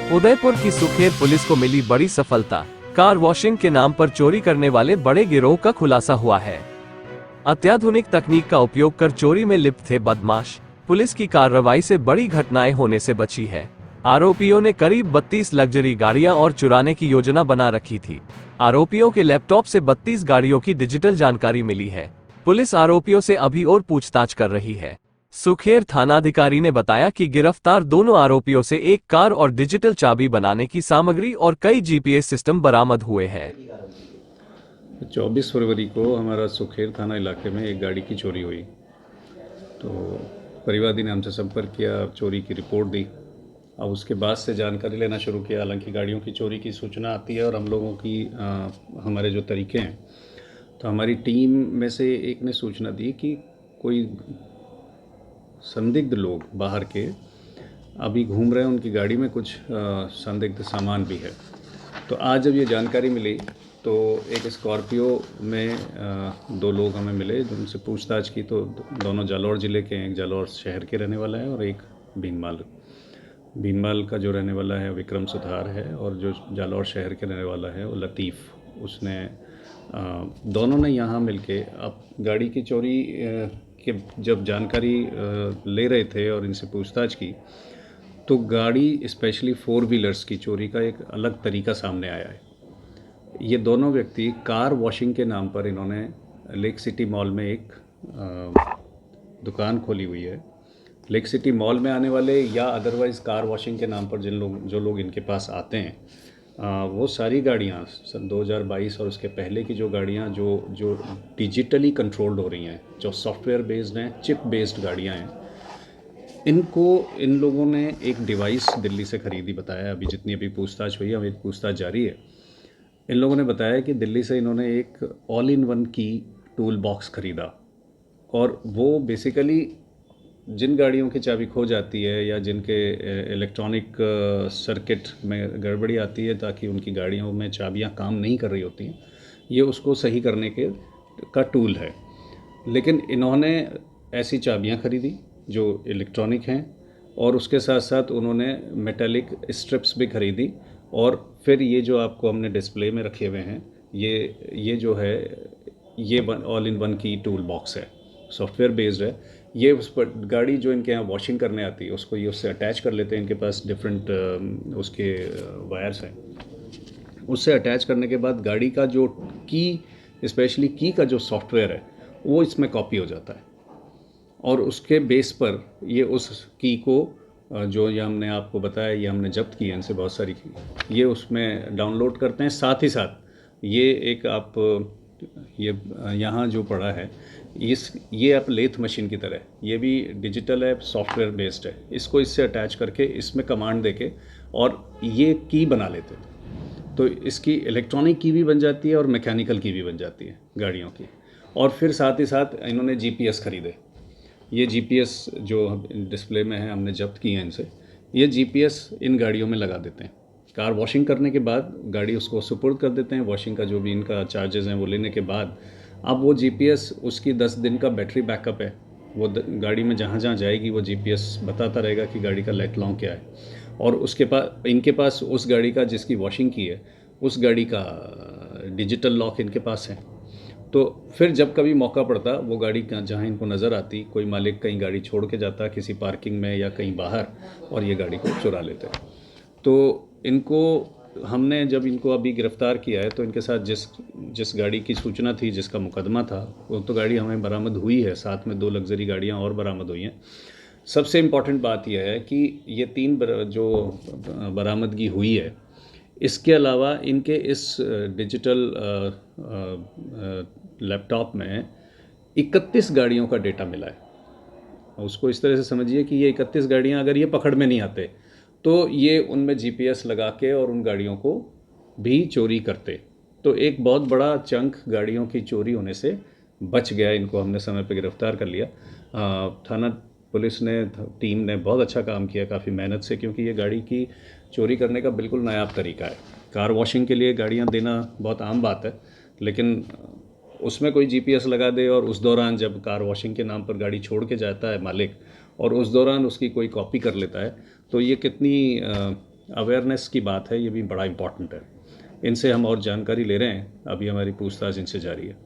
उदयपुर की सुखेर पुलिस को मिली बड़ी सफलता। कार वॉशिंग के नाम पर चोरी करने वाले बड़े गिरोह का खुलासा हुआ है। अत्याधुनिक तकनीक का उपयोग कर चोरी में लिप्त थे बदमाश। पुलिस की कार्रवाई से बड़ी घटनाएं होने से बची है। आरोपियों ने करीब 32 लग्जरी गाड़ियां और चुराने की योजना बना रखी थी। आरोपियों के लैपटॉप से 32 गाड़ियों की डिजिटल जानकारी मिली है। पुलिस आरोपियों से अभी और पूछताछ कर रही है। सुखेर थानाधिकारी ने बताया कि गिरफ्तार दोनों आरोपियों से एक कार और डिजिटल चाबी बनाने की सामग्री और कई जीपीएस सिस्टम बरामद हुए हैं। 24 फरवरी को हमारा सुखेर थाना इलाके में एक गाड़ी की चोरी हुई। तो परिवादी ने हमसे संपर्क किया, चोरी की रिपोर्ट दी। अब उसके बाद से जानकारी लेना शुरू किया। हालांकि गाड़ियों की चोरी की सूचना आती है और हम लोगों की हमारे जो तरीके हैं, तो हमारी टीम में से एक ने सूचना दी कि कोई संदिग्ध लोग बाहर के अभी घूम रहे हैं, उनकी गाड़ी में कुछ संदिग्ध सामान भी है। तो आज जब ये जानकारी मिली तो एक स्कॉर्पियो में दो लोग हमें मिले, जिनसे पूछताछ की तो दोनों जालौर ज़िले के हैं। एक जालौर शहर के रहने वाला है और एक भीनमाल का जो रहने वाला है विक्रम सुधार है, और जो जालौर शहर के रहने वाला है वो लतीफ़। उसने दोनों ने यहाँ मिलके अब गाड़ी की चोरी के जब जानकारी ले रहे थे और इनसे पूछताछ की, तो गाड़ी स्पेशली 4 व्हीलर्स की चोरी का एक अलग तरीका सामने आया है। ये दोनों व्यक्ति कार वॉशिंग के नाम पर इन्होंने लेक सिटी मॉल में एक दुकान खोली हुई है। लेक सिटी मॉल में आने वाले या अदरवाइज़ कार वॉशिंग के नाम पर जो लोग इनके पास आते हैं, वो सारी गाड़ियाँ सन 2022 और उसके पहले की जो गाड़ियाँ जो डिजिटली कंट्रोल्ड हो रही हैं, जो सॉफ्टवेयर बेस्ड हैं, चिप बेस्ड गाड़ियाँ हैं, इनको इन लोगों ने एक डिवाइस दिल्ली से ख़रीदी, बताया। अभी जितनी अभी पूछताछ हुई है, अभी पूछताछ जारी है। इन लोगों ने बताया कि दिल्ली से इन्होंने एक ऑल इन वन की टूल बॉक्स ख़रीदा, और वो बेसिकली जिन गाड़ियों की चाबी खो जाती है या जिनके इलेक्ट्रॉनिक सर्किट में गड़बड़ी आती है, ताकि उनकी गाड़ियों में चाबियां काम नहीं कर रही होती हैं, ये उसको सही करने का टूल है। लेकिन इन्होंने ऐसी चाबियां खरीदी जो इलेक्ट्रॉनिक हैं, और उसके साथ साथ उन्होंने मेटालिक स्ट्रिप्स भी खरीदी। और फिर ये जो आपको हमने डिस्प्ले में रखे हुए हैं, ये जो है ये ऑल इन वन की टूल बॉक्स है, सॉफ्टवेयर बेस्ड है। ये उस पर गाड़ी जो इनके यहाँ वॉशिंग करने आती है उसको ये उससे अटैच कर लेते हैं। इनके पास डिफरेंट उसके वायर्स हैं। उससे अटैच करने के बाद गाड़ी का जो की, स्पेशली की का जो सॉफ्टवेयर है, वो इसमें कॉपी हो जाता है, और उसके बेस पर ये उस की को जो ये हमने आपको बताया, ये हमने जब्त की है इनसे बहुत सारी की, ये उसमें डाउनलोड करते हैं। साथ ही साथ ये एक आप ये यहाँ जो पड़ा है, ये आप लेथ मशीन की तरह, ये भी डिजिटल है, सॉफ्टवेयर बेस्ड है। इसको इससे अटैच करके इसमें कमांड देके और ये की बना लेते थे। तो इसकी इलेक्ट्रॉनिक की भी बन जाती है और मैकेनिकल की भी बन जाती है गाड़ियों की। और फिर साथ ही साथ इन्होंने जीपीएस ख़रीदे। ये जीपीएस जो डिस्प्ले में है, हमने जब्त किए हैं इनसे। ये जीपीएस इन गाड़ियों में लगा देते हैं। कार वॉशिंग करने के बाद गाड़ी उसको सुपुर्द कर देते हैं। वॉशिंग का जो भी इनका चार्जेस हैं वो लेने के बाद अब वो जीपीएस, उसकी 10 दिन का बैटरी बैकअप है। वो गाड़ी में जहाँ जहाँ जाएगी वो जीपीएस बताता रहेगा कि गाड़ी का लाइट लॉन्ग क्या है। और उसके पास, इनके पास उस गाड़ी का जिसकी वॉशिंग की है, उस गाड़ी का डिजिटल लॉक इनके पास है। तो फिर जब कभी मौका पड़ता, वो गाड़ी जहाँ इनको नज़र आती, कोई मालिक कहीं गाड़ी छोड़ के जाता किसी पार्किंग में या कहीं बाहर, और ये गाड़ी को चुरा लेते। तो इनको हमने जब इनको अभी गिरफ़्तार किया है, तो इनके साथ जिस गाड़ी की सूचना थी, जिसका मुकदमा था, वो तो गाड़ी हमें बरामद हुई है। साथ में 2 लग्जरी गाड़ियाँ और बरामद हुई हैं। सबसे इम्पॉर्टेंट बात यह है कि ये 3 जो बरामदगी हुई है, इसके अलावा इनके इस डिजिटल लैपटॉप में 31 गाड़ियों का डेटा मिला है। उसको इस तरह से समझिए कि ये 31 गाड़ियाँ अगर ये पकड़ में नहीं आते, तो ये उनमें जीपीएस लगा के और उन गाड़ियों को भी चोरी करते। तो एक बहुत बड़ा चंक गाड़ियों की चोरी होने से बच गया। इनको हमने समय पर गिरफ़्तार कर लिया। थाना पुलिस ने, टीम ने बहुत अच्छा काम किया, काफ़ी मेहनत से, क्योंकि ये गाड़ी की चोरी करने का बिल्कुल नायाब तरीका है। कार वॉशिंग के लिए गाड़ियाँ देना बहुत आम बात है, लेकिन उसमें कोई जीपीएस लगा दे और उस दौरान जब कार वॉशिंग के नाम पर गाड़ी छोड़ के जाता है मालिक, और उस दौरान उसकी कोई कॉपी कर लेता है, तो ये कितनी अवेयरनेस की बात है, ये भी बड़ा इम्पॉर्टेंट है। इनसे हम और जानकारी ले रहे हैं, अभी हमारी पूछताछ इनसे जारी है।